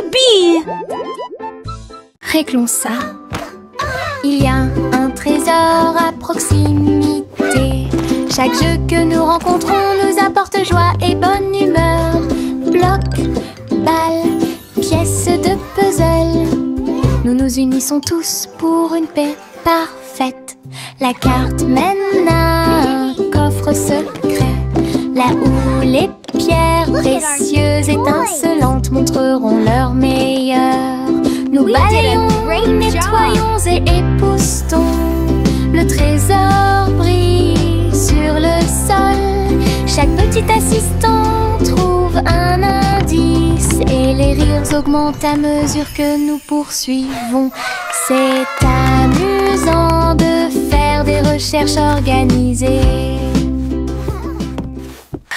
Youpi! Réglons ça. Il y a un trésor à proximité. Chaque jeu que nous rencontrons nous apporte joie et bonne humeur. Bloc, balle, pièces de puzzle. Nous nous unissons tous pour une paix parfaite. La carte mène à un coffre secret, là où les pierres précieuses étincelantes montreront leur meilleur. Nous balayons, nettoyons et époustons. Le trésor brille sur le sol. Chaque petit assistant trouve un indice et les rires augmentent à mesure que nous poursuivons. C'est amusant de faire des recherches organisées.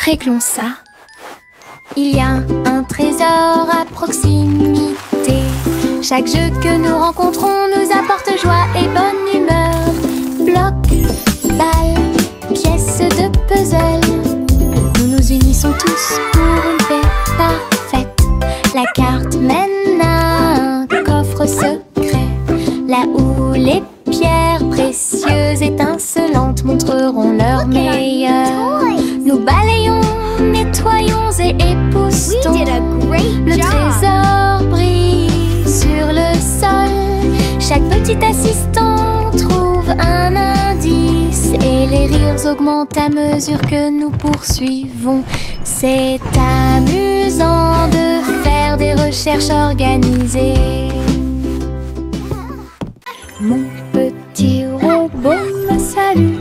Réglons ça. Il y a un trésor à proximité. Chaque jeu que nous rencontrons nous apporte joie et bonne humeur. Bloc, balle, pièces de puzzle. Nous nous unissons tous pour une paix parfaite. La carte mène à un coffre secret, là où les pierres précieuses étincelantes montreront leur meilleur. Nous balayons, nettoyons et époustons. Le trésor brille sur le sol. Chaque petit assistant trouve un indice et les rires augmentent à mesure que nous poursuivons. C'est amusant de faire des recherches organisées. Mon petit robot me salue.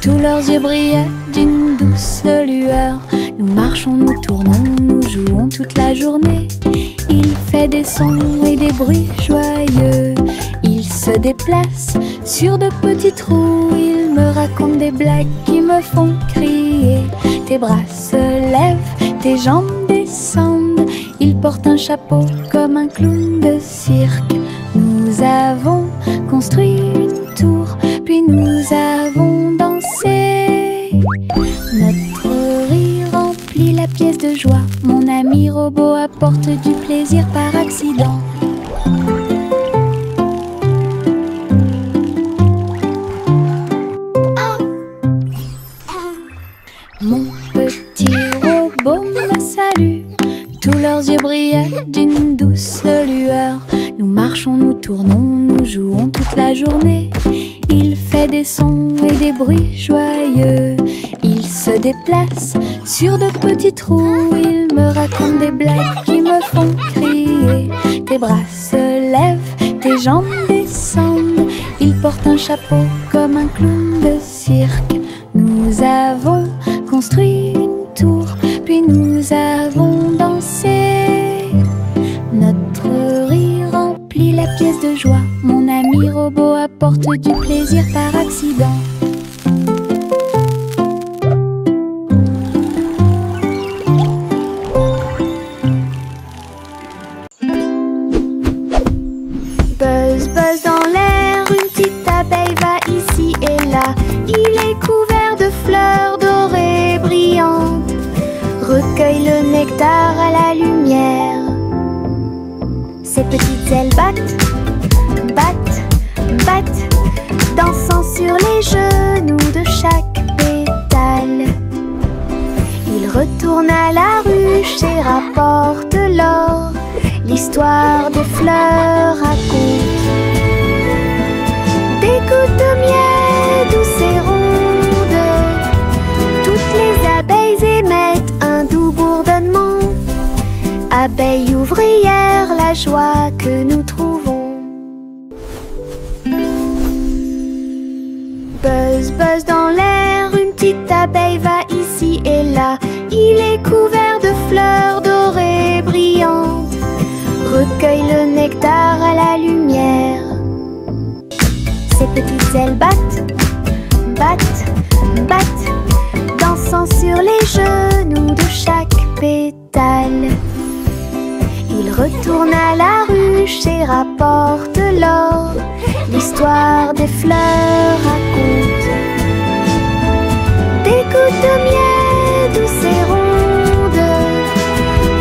Tous leurs yeux brillaient d'une douce lueur. Nous marchons, nous tournons, nous jouons toute la journée. Il fait des sons et des bruits joyeux. Il se déplace sur de petits trous. Il me raconte des blagues qui me font crier. Tes bras se lèvent, tes jambes descendent. Il porte un chapeau comme un clown de cirque. Nous avons construit une tour, puis nous avons dansé. Notre rire remplit la pièce de joie. Mon ami robot apporte du plaisir par accident. Mon petit robot me salue. Tous leurs yeux brillaient d'une douce lueur. Nous marchons, nous tournons, nous jouons toute la journée. Il fait des sons et des bruits joyeux. Il se déplace sur de petits trous. Il me raconte des blagues qui me font crier. Tes bras se lèvent, tes jambes descendent. Il porte un chapeau comme un clown de cirque. Nous avons construit une tour, puis nous avons dansé. Notre rire remplit la pièce de joie. Mon ami robot apporte du plaisir par accident. Buzz, buzz dans l'air, une petite abeille va ici et là. Il est couvert de fleurs dorées brillantes. Recueille le nectar à la lumière. Ses petites ailes battent, battent, battent, dansant sur les genoux de chaque pétale. Il retourne à la ruche et rapporte l'or. L'histoire des fleurs raconte des gouttes de miel douces et rondes. Toutes les abeilles émettent un doux bourdonnement. Abeilles ouvrières, la joie que nous trouvons. Buzz, buzz dans l'air, une petite abeille va ici et là. Il est couvert de fleurs dorées brillantes. Recueille le nectar à la lumière. Ses petites ailes battent, battent, battent, dansant sur les genoux de chaque pétale. Il retourne à la ruche et rapporte l'or. L'histoire des fleurs raconte des gouttes de miel douces et rondes.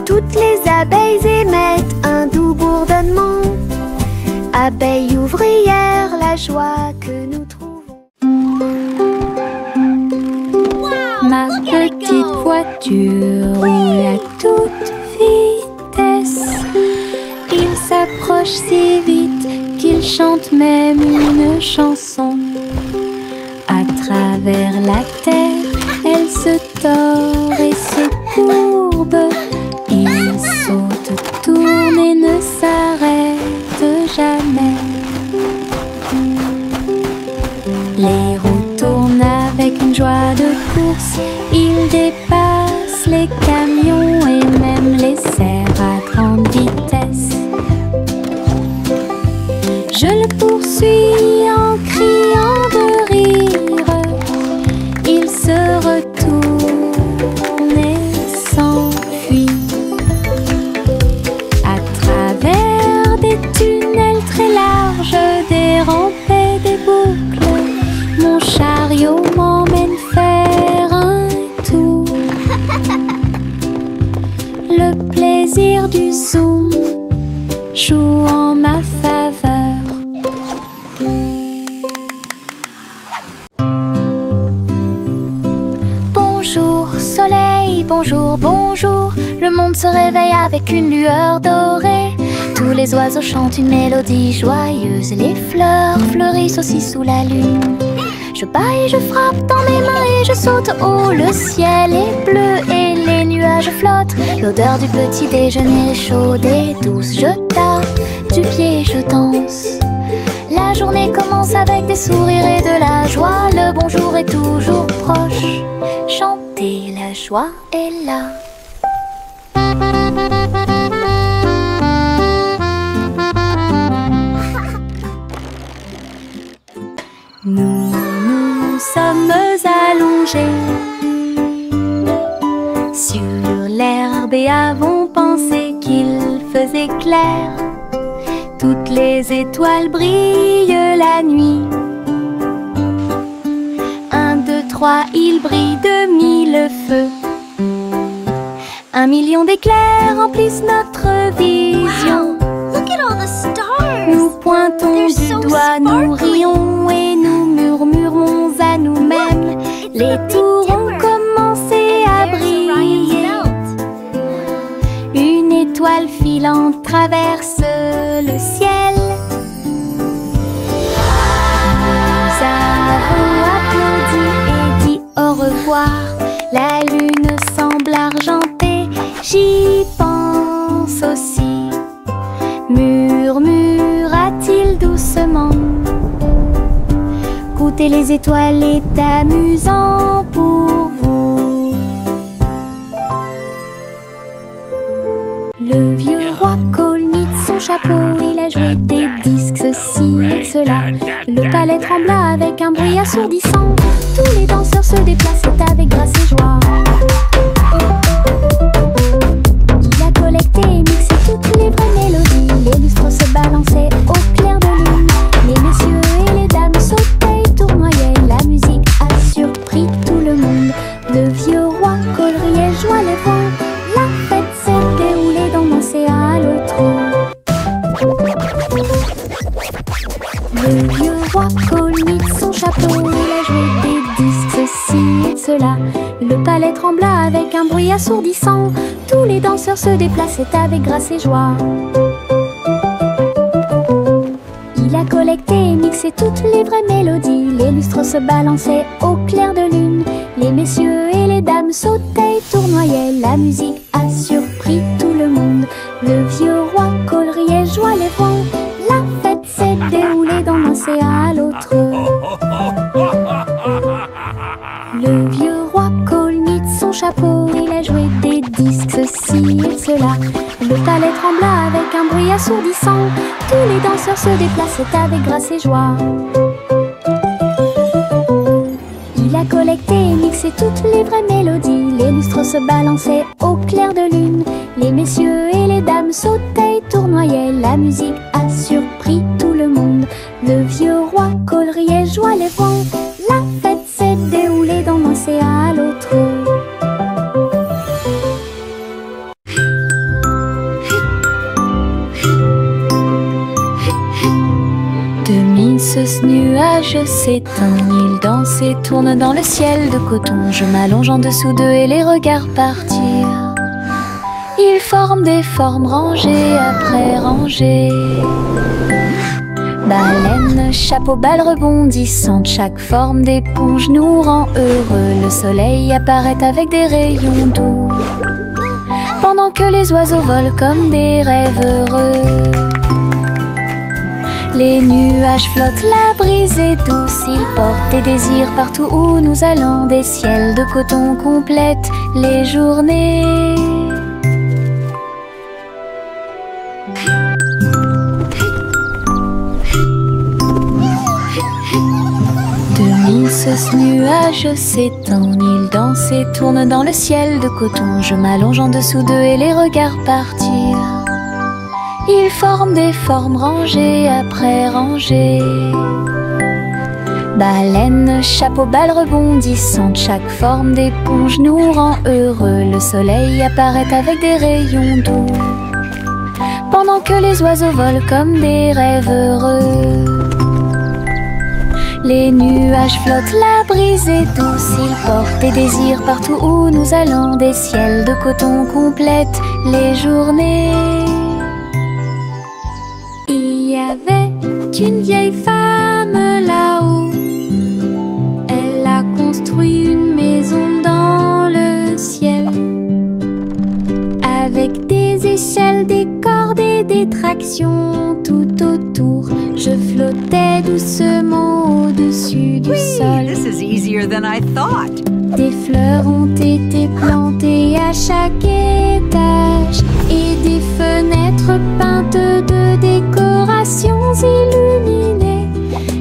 Toutes les abeilles émettent un doux joie que nous trouvons. Ma petite voiture roule à toute vitesse. Il s'approche si vite qu'il chante même une chanson. À travers la terre, elle se tord et se courbe. Il saute, tourne et ne s'arrête jamais. Les roues tournent avec une joie de course. Il dépasse les camions et même les cerfs à grande vitesse. Je le poursuis en criant de rire. Il se retourne et s'enfuit. À travers des tunnels très larges, des rampes et des boucles, mon chariot m'emmène faire un tour. Le plaisir du zoom joue en ma faveur. Bonjour soleil, bonjour, bonjour. Le monde se réveille avec une lueur dorée. Tous les oiseaux chantent une mélodie joyeuse. Les fleurs fleurissent aussi sous la lune. Je bats et je frappe dans mes mains et je saute haut. Le ciel est bleu et les nuages flottent. L'odeur du petit déjeuner est chaude et douce. Je tape du pied et je danse. La journée commence avec des sourires et de la joie. Le bonjour est toujours proche. Chantez, la joie est là. Nous sommes allongés sur l'herbe et avons pensé qu'il faisait clair. Toutes les étoiles brillent la nuit. 1, 2, 3, il brille de 1000 feux. 1 million d'éclairs remplissent notre vision. Look at all the stars. Nous pointons du doigt, nous rions et nous murmurons à nous-mêmes. Les tours ont commencé à briller. Une étoile filante traverse le ciel. Nous avons applaudi et dit au revoir. La lune semble argentée, j'y pense aussi. Murmura-t-il doucement. Goûter les étoiles est amusant pour vous. Le vieux roi Cole mit son chapeau. Il a joué des disques, ceci et cela. Le palais trembla avec un bruit assourdissant. Tous les danseurs se déplaçaient avec grâce et joie. Il a collecté et mixé toutes les vraies mélodies. Les lustres se balançaient au clair de lune. Les messieurs et les dames sautaient et tournoyaient. La musique a surpris tout le monde. Le vieux roi Cole riait, joie les vents. La fête s'est déroulée dans l'océan à l'autre. Le vieux roi Cole mit son chapeau. Il a joué des disques, ceci et cela. Le palais trembla avec un bruit assourdissant. Tous les danseurs se déplaçaient avec grâce et joie. Il a collecté et mixé toutes les vraies mélodies. Les lustres se balançaient au clair de lune. Les messieurs et les dames sautaient et tournoyaient. La musique a surpris tout le monde. Le vieux roi Cole riait, joie les vents. La fête s'est déroulée dans l'océan à l'autre. Le vieux roi Cole mit son chapeau. Il a joué des disques, ceci et cela. Le palais trembla avec un bruit assourdissant. Tous les danseurs se déplaçaient avec grâce et joie. Il a collecté et mixé toutes les vraies mélodies. Les lustres se balançaient au clair de lune. Les messieurs et les dames sautaient et tournoyaient. La musique a surpris tout le monde. Le vieux roi Cole riait, joie les vents. La fête s'est déroulée dans l'océan à l'autre. De Mrs. New nuages s'éteint, ils dansent et tournent dans le ciel de coton. Je m'allonge en dessous d'eux et les regarde partir. Ils forment des formes rangées après rangées. Baleines, chapeau, balles rebondissantes, chaque forme d'éponge nous rend heureux. Le soleil apparaît avec des rayons doux, pendant que les oiseaux volent comme des rêves heureux. Les nuages flottent, la brise est douce, ils portent des désirs partout où nous allons. Des ciels de coton complètent les journées. Ce nuage s'étend, il danse et tourne dans le ciel de coton. Je m'allonge en dessous d'eux et les regarde partir. Ils forment des formes rangées après rangées. Baleines, chapeau, balles rebondissantes, chaque forme d'éponge nous rend heureux. Le soleil apparaît avec des rayons doux, pendant que les oiseaux volent comme des rêves heureux. Les nuages flottent, la brise est douce, ils portent des désirs partout où nous allons. Des ciels de coton complètent les journées. Il y avait une vieille femme là-haut. Elle a construit une maison dans le ciel, avec des échelles, des cordes et des tractions tout autour. Je flottais doucement au-dessus du sol. This is easier than I thought. Des fleurs ont été plantées à chaque étage et des fenêtres peintes de décorations illuminées.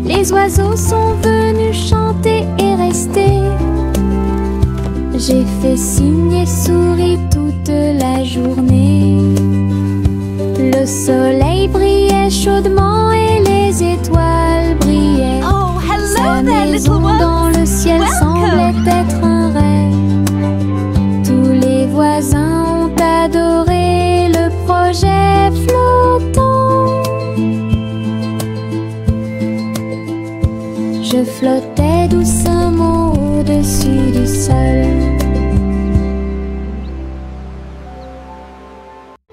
Les oiseaux sont venus chanter et rester. J'ai fait signe et souri toute la journée. Le soleil brillait chaudement et les étoiles brillaient. Oh, Sa hello there, maison little dans ones. le ciel semblait être un rêve. Tous les voisins ont adoré le projet flottant. Je flottais doucement au-dessus du sol.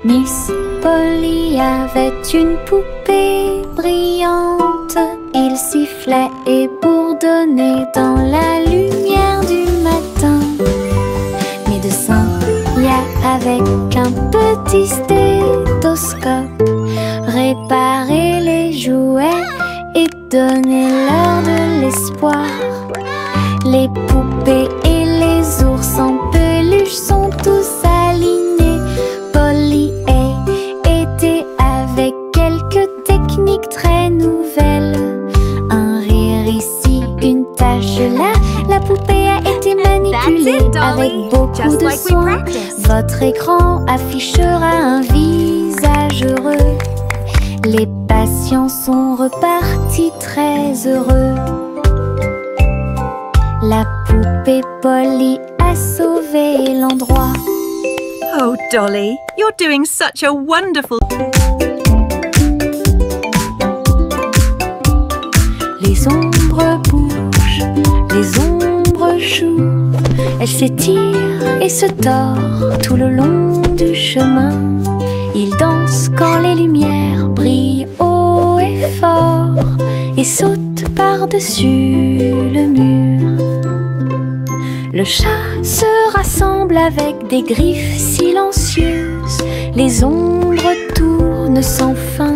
Miss Polly avait une poupée brillante. Il sifflait et bourdonnait dans la lumière du matin. Médecin, avec un petit stéthoscope, réparer les jouets et donner leur de l'espoir. Les poupées et les ours en peluche sont tous alignés. Polly était avec quelques techniques très nouvelles. Un rire ici, une tache là. La poupée a été manipulée avec beaucoup de soin. Votre écran affichera un visage heureux. Les patients sont repartis très heureux. La poupée Polly a sauvé l'endroit. Oh, Dolly, you're doing such a wonderful... Les ombres bougent, les ombres jouent. Elles s'étirent et se tordent tout le long du chemin. Ils dansent quand les lumières brillent haut et fort et sautent par-dessus le mur. Le chat se rassemble avec des griffes silencieuses. Les ombres tournent sans fin.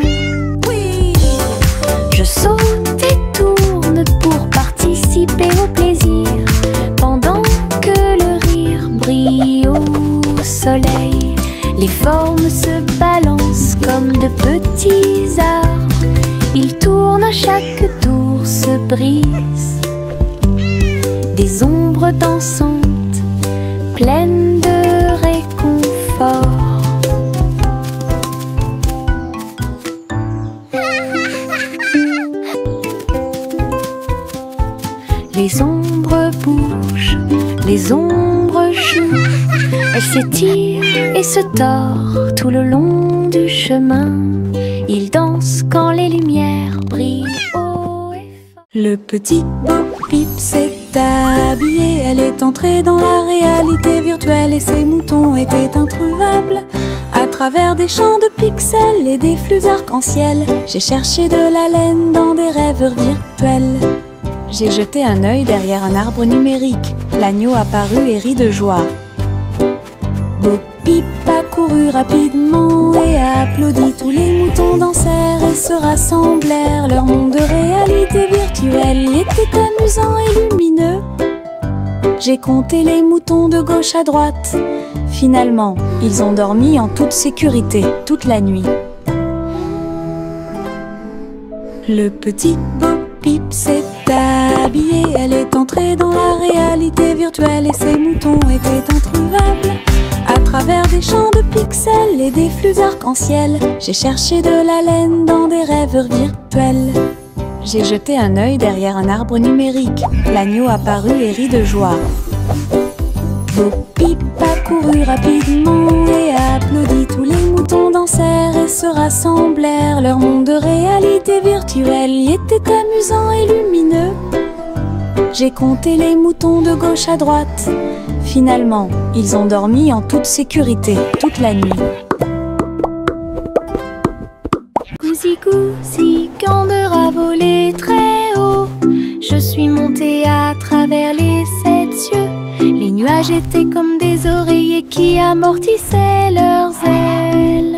Je saute et tourne pour participer au plaisir, pendant que le rire brille au soleil. Les formes se balancent comme de petits arbres. Ils tournent à chaque tour, se brisent. Des ombres dansantes, pleines de réconfort. Les ombres bougent, les ombres jouent. Elles s'étirent et se tordent tout le long du chemin. Ils dansent quand les lumières brillent haut et fort. Le petit Bo-Peep s'est habillé. Elle est entrée dans la réalité virtuelle et ses moutons étaient introuvables. À travers des champs de pixels et des flux arc-en-ciel, j'ai cherché de la laine dans des rêveurs virtuels. J'ai jeté un œil derrière un arbre numérique. L'agneau apparut et rit de joie. Bo-Peep a couru rapidement et a applaudi. Tous les moutons dansèrent et se rassemblèrent. Leur monde de réalité virtuelle était amusant et lumineux. J'ai compté les moutons de gauche à droite. Finalement, ils ont dormi en toute sécurité toute la nuit. Le petit Bo-Peep s'est habillé. Elle est entrée dans la réalité virtuelle et ses moutons étaient introuvables. À travers des champs de pixels et des flux arc-en-ciel, j'ai cherché de la laine dans des rêveurs virtuels. J'ai jeté un œil derrière un arbre numérique. L'agneau apparut et rit de joie. Bo-Peep a couru rapidement et a applaudi. Tous les moutons dansèrent et se rassemblèrent. Leur monde de réalité virtuelle y était amusant et lumineux. J'ai compté les moutons de gauche à droite. Finalement, ils ont dormi en toute sécurité toute la nuit. Cousi, candeur a volé très haut. Je suis montée à travers les 7 cieux. Les nuages étaient comme des oreillers qui amortissaient leurs ailes.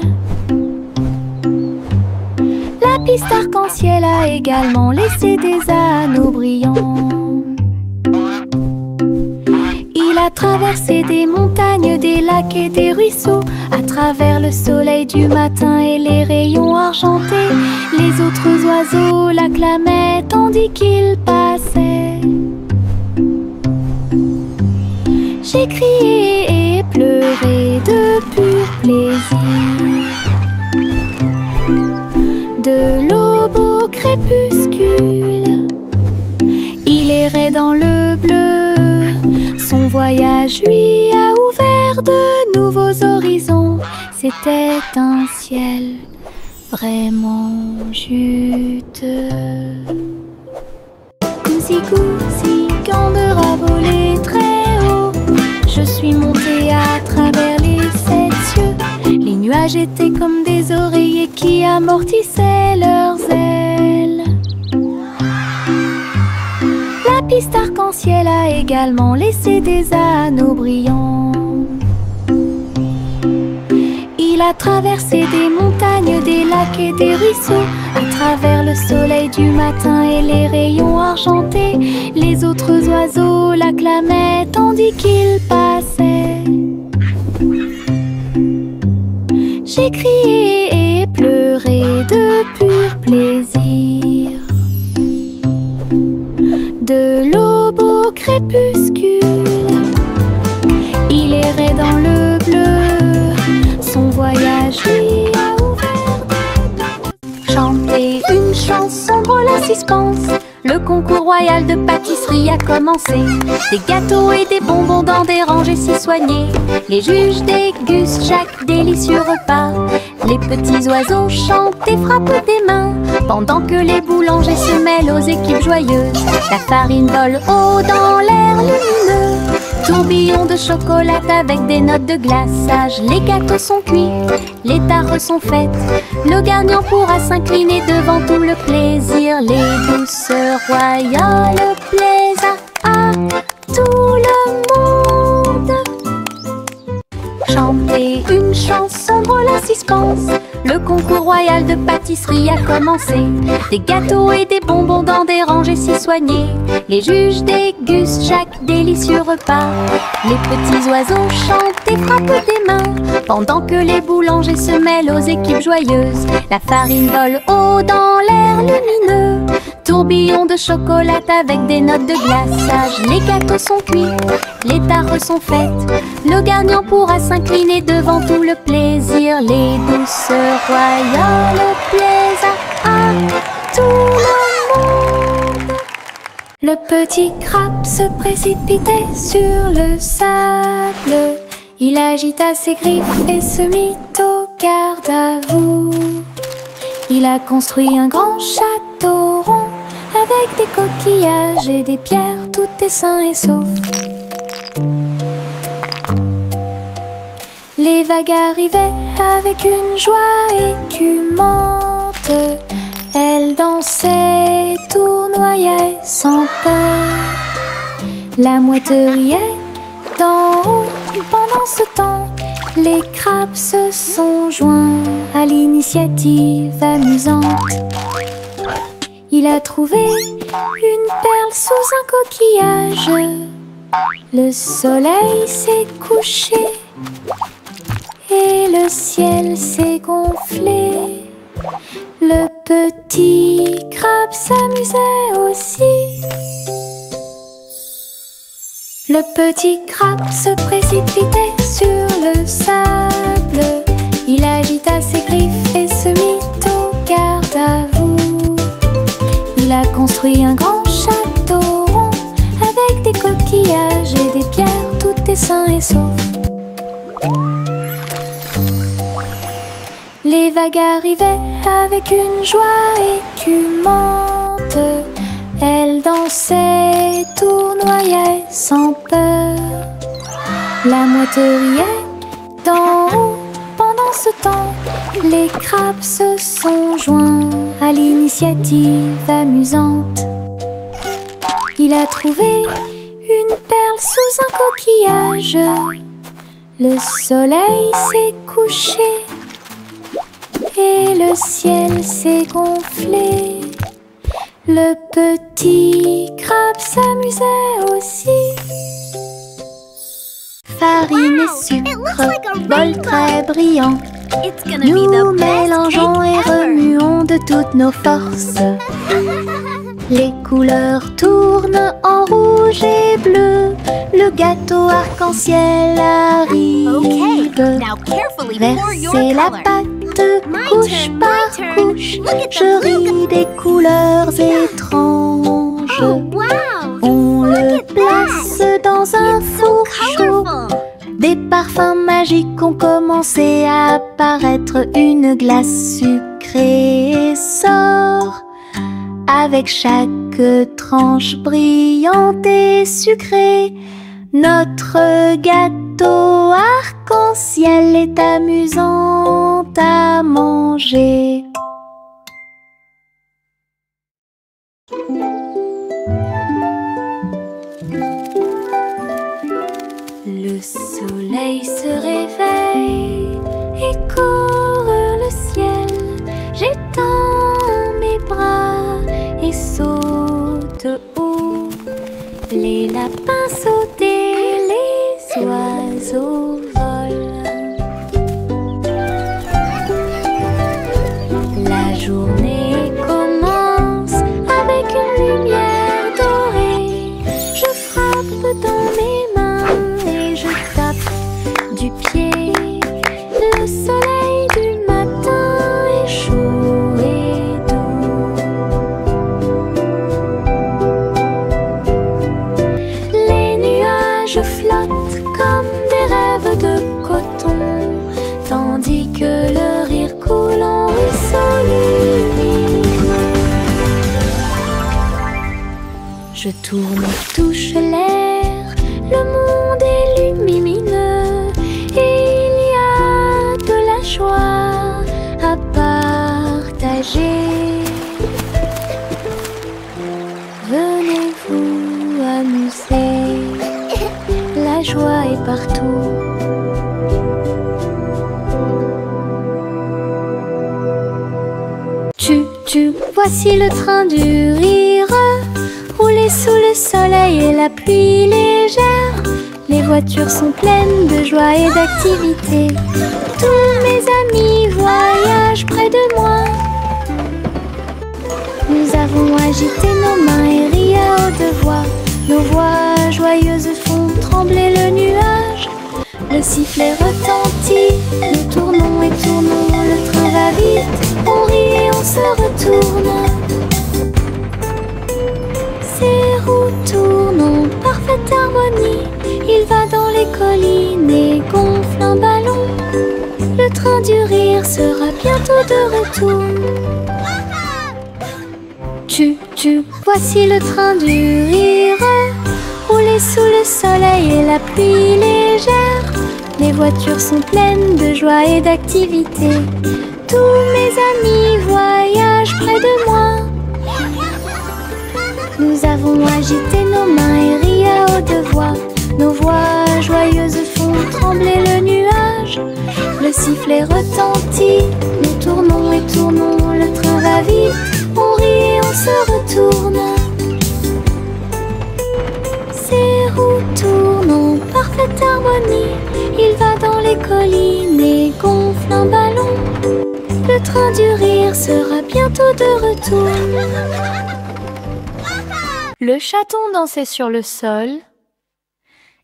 La piste arc-en-ciel a également laissé des anneaux brillants. Il a traversé des montagnes, des lacs et des ruisseaux. À travers le soleil du matin et les rayons argentés, les autres oiseaux l'acclamaient tandis qu'il passait. J'ai crié et pleuré de pur plaisir. De l'aube au crépuscule, il errait dans le bleu. Son voyage lui a ouvert de nouveaux horizons. C'était un ciel vraiment juteux. Cousi, candeur a volé très haut. Je suis montée à travers les 7 cieux. Les nuages étaient comme des oreillers qui amortissaient leurs ailes. La piste arc-en-ciel a également laissé des anneaux brillants. Il a traversé des montagnes, des lacs et des ruisseaux. À travers le soleil du matin et les rayons argentés, les autres oiseaux l'acclamaient tandis qu'il passait. J'ai crié et pleuré de pur plaisir. De l'aube au crépuscule, il errait dans le bleu. Son voyage lui a ouvert. Chanter une chanson drôle à suspense. Le concours royal de pâtisserie a commencé. Des gâteaux et des bonbons dans des rangées si soignées. Les juges dégustent chaque délicieux repas. Les petits oiseaux chantent et frappent des mains, pendant que les boulangers se mêlent aux équipes joyeuses. La farine vole haut dans l'air lumineux. Tourbillon de chocolat avec des notes de glaçage. Les gâteaux sont cuits, les tares sont faites. Le gagnant pourra s'incliner devant tout le plaisir. Les douceurs royales plaisent à tout le monde. Chanter une chanson drôle à suspense. Le concours royal de pâtisserie a commencé. Des gâteaux et des bonbons dans des rangées si soignées. Les juges dégustent chaque délicieux repas. Les petits oiseaux chantent et frappent des mains, pendant que les boulangers se mêlent aux équipes joyeuses. La farine vole haut dans l'air lumineux. Tourbillon de chocolat avec des notes de glaçage. Les gâteaux sont cuits, les tares sont faites. Le gagnant pourra s'incliner devant tout le plaisir. Les douceurs royales plaisent à tout le monde. Le petit crabe se précipitait sur le sable. Il agita ses griffes et se mit au garde à vous. Il a construit un grand château rond avec des coquillages et des pierres, tout est sain et sauf. Les vagues arrivaient avec une joie écumante. Elles dansaient, tournoyaient sans peur. La mouette riait d'en haut. Pendant ce temps, les crabes se sont joints à l'initiative amusante. Il a trouvé une perle sous un coquillage. Le soleil s'est couché et le ciel s'est gonflé. Le petit crabe s'amusait aussi. Le petit crabe se précipitait sur le sable. Il agita ses griffes et se mit au garde à vous. Il a construit un grand château rond avec des coquillages et des pierres, tout est sain et sauf. Les vagues arrivaient avec une joie écumante. Elles dansaient, tournoyaient sans peur. La mouette riait d'en haut. Pendant ce temps, les crabes se sont joints à l'initiative amusante. Il a trouvé une perle sous un coquillage. Le soleil s'est couché et le ciel s'est gonflé. Le petit crabe s'amusait aussi. Farine et sucre, bol très brillant. Nous mélangeons et remuons de toutes nos forces. Les couleurs tournent en rouge et bleu. Le gâteau arc-en-ciel arrive. Versez la pâte couche par couche. Je ris des couleurs étranges. On le place dans un four chaud. Des parfums magiques ont commencé à apparaître. Une glace sucrée sort avec chaque tranche brillante et sucrée. Notre gâteau arc-en-ciel est amusant à manger. Le soleil se réveille et court le ciel. J'étends mes bras et saute haut. Les lapins sautent et les oiseaux volent. La journée commence avec une lumière dorée. Je frappe dans mes mains et je tape du pied. Le soleil du matin est chaud et doux. Les nuages flottent comme des rêves de coton, tandis que le rire coule en ruisseau lumineux. Je tourne, touche l'air, le monde est lumineux et il y a de la joie à partager. Venez vous amuser, la joie est partout. Voici le train du rire, rouler sous le soleil et la pluie légère. Les voitures sont pleines de joie et d'activité. Tous mes amis voyagent près de moi. Nous avons agité nos mains et ri à haute voix. Nos voix joyeuses font trembler le nuage. Le sifflet retentit, nous tournons et tournons, le train va vite, on rit et on se retourne. Ces roues tournent en parfaite harmonie, il va dans les collines et gonfle un ballon. Le train du rire sera bientôt de retour. tu? Voici le train du rire, rouler sous le soleil et la pluie légère. Les voitures sont pleines de joie et d'activité. Tous mes amis voyagent près de moi. Nous avons agité nos mains et ri à haute voix. Nos voix joyeuses font trembler le nuage. Le sifflet retentit, nous tournons et tournons. Le train va vite, on rit et on se retourne. Ces roues tournent en parfaite harmonie. Il va dans les collines et gonfle un ballon. Le train du rire sera bientôt de retour. Le chaton dansait sur le sol.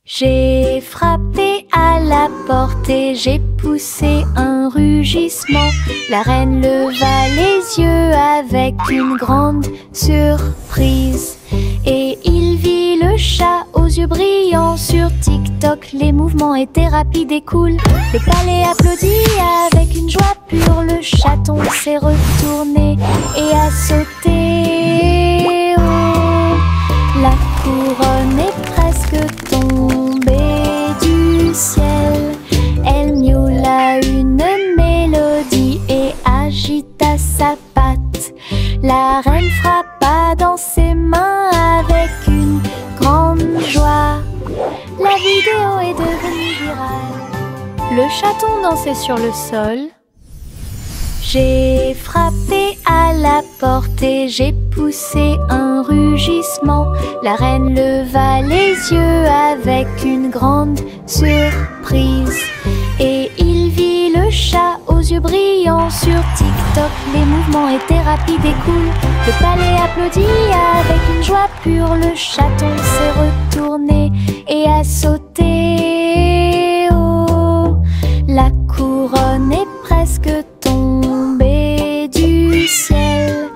J'ai frappé à la porte et j'ai poussé un rugissement. La reine leva les yeux avec une grande surprise. Et il vit le chat aux yeux brillants. Sur TikTok, les mouvements étaient rapides et cool. Le palais applaudit avec une joie pure. Le chaton s'est retourné et a sauté. Oh, la couronne est presque tombée du ciel. Elle miaula une mélodie et agita sa patte. La reine frappa dans ses mains avec une grande joie. La vidéo est devenue virale. Le chaton dansait sur le sol. J'ai frappé à la porte et j'ai poussé un rugissement. La reine leva les yeux avec une grande surprise. Et il vit le chat aux yeux brillants. Sur TikTok, les mouvements étaient rapides et cool. Le palais applaudit avec une joie pure. Le chaton s'est retourné et a sauté. Oh, la couronne est presque tombée du ciel.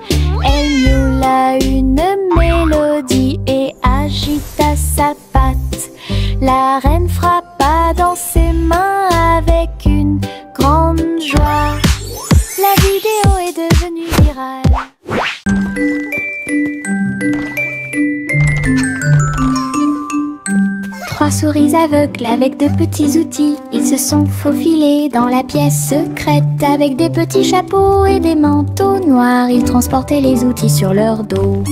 Elle miaula une mélodie et agita sa patte. La reine frappa dans ses mains avec une grande joie. La vidéo est devenue virale. Trois souris aveugles avec de petits outils. Ils se sont faufilés dans la pièce secrète. Avec des petits chapeaux et des manteaux noirs, ils transportaient les outils sur leur dos.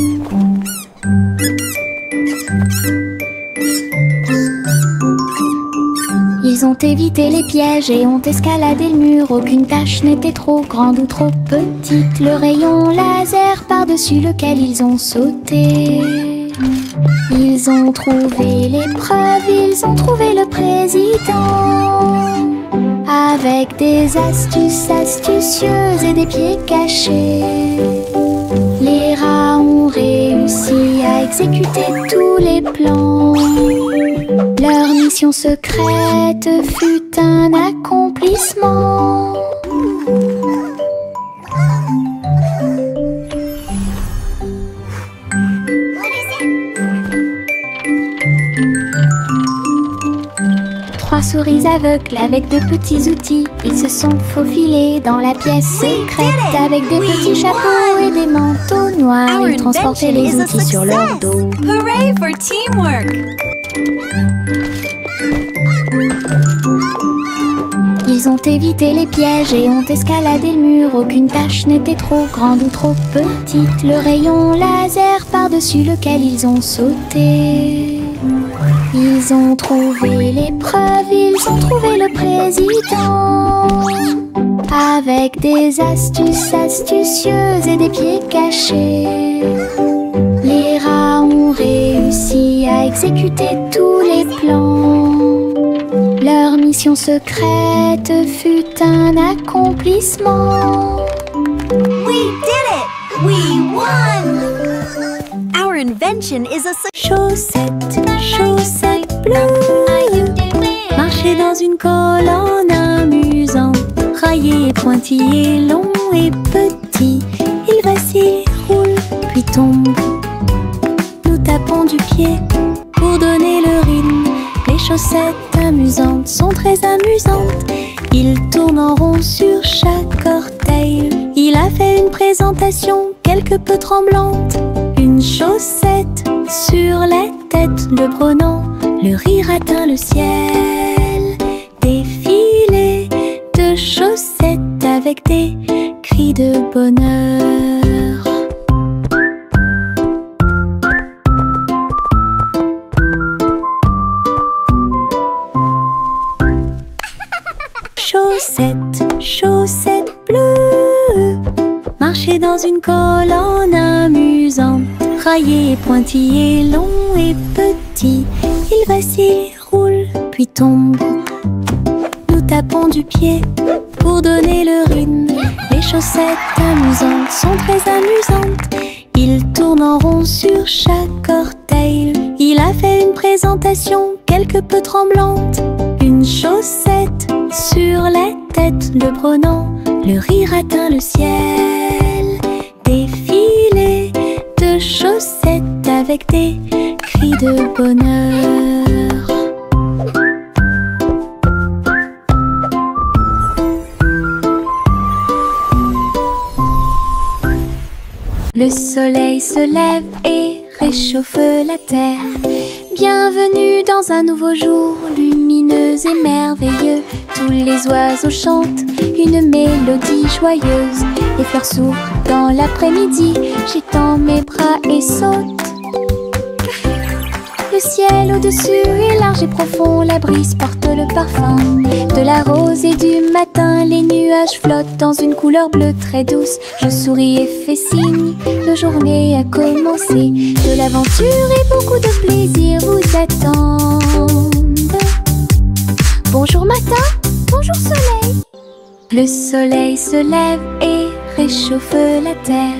Ils ont évité les pièges et ont escaladé le mur. Aucune tâche n'était trop grande ou trop petite. Le rayon laser par-dessus lequel ils ont sauté. Ils ont trouvé l'épreuve, ils ont trouvé le président. Avec des astuces astucieuses et des pieds cachés, les rats ont réussi à exécuter tous les plans. Leur mission secrète fut un accomplissement. Trois souris aveugles avec de petits outils. Ils se sont faufilés dans la pièce secrète. Avec des petits chapeaux et des manteaux noirs, ils transportaient les outils sur leur dos. Hooray for teamwork! Ils ont évité les pièges et ont escaladé le mur. Aucune tâche n'était trop grande ou trop petite. Le rayon laser par-dessus lequel ils ont sauté. Ils ont trouvé l'épreuve, ils ont trouvé le président. Avec des astuces astucieuses et des pieds cachés, les rats ont réussi à exécuter tous les plans. Leur mission secrète fut un accomplissement. We did it! We won! Our invention is a Chaussette, chaussette bleue, marcher dans une colonne amusante, raillé et pointillé, long et petit. Il vacille, roule, puis tombe. Nous tapons du pied pour donner le rythme. Les chaussettes amusantes sont très amusantes. Il tourne en rond sur chaque orteil. Il a fait une présentation quelque peu tremblante. Une chaussette sur la tête de Bronan, le rire atteint le ciel. Défilé de chaussettes avec des cris de bonheur. Chaussettes, chaussettes bleues, marcher dans une colonne amusante. Raillé et pointillé, long et petit, il vacille, roule, puis tombe. Nous tapons du pied pour donner le rythme. Les chaussettes amusantes sont très amusantes. Il tourne en rond sur chaque orteil. Il a fait une présentation quelque peu tremblante. Une chaussette sur la tête de Bronan, le rire atteint le ciel. Défilé de chaussettes avec des cris de bonheur. Le soleil se lève et réchauffe la terre. Bienvenue dans un nouveau jour, lumineux et merveilleux. Tous les oiseaux chantent une mélodie joyeuse. Les fleurs s'ouvrent dans l'après-midi, j'étends mes bras et saute. Le ciel au-dessus est large et profond, la brise porte le parfum de la rose et du matin. Les nuages flottent dans une couleur bleue très douce. Je souris et fais signe, la journée a commencé. De l'aventure et beaucoup de plaisir vous attendent. Bonjour matin, bonjour soleil. Le soleil se lève et réchauffe la terre.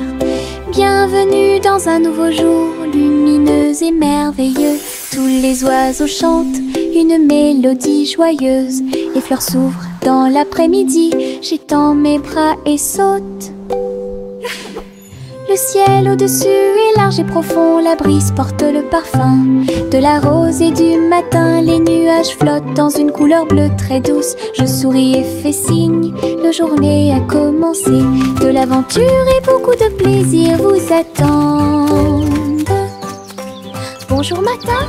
Bienvenue dans un nouveau jour, lumineux et merveilleux. Tous les oiseaux chantent une mélodie joyeuse. Les fleurs s'ouvrent dans l'après-midi, j'étends mes bras et saute. Le ciel au-dessus est large et profond, la brise porte le parfum de la rose et du matin. Les nuages flottent dans une couleur bleue très douce. Je souris et fais signe, la journée a commencé. De l'aventure et beaucoup de plaisir vous attendent. Bonjour matin,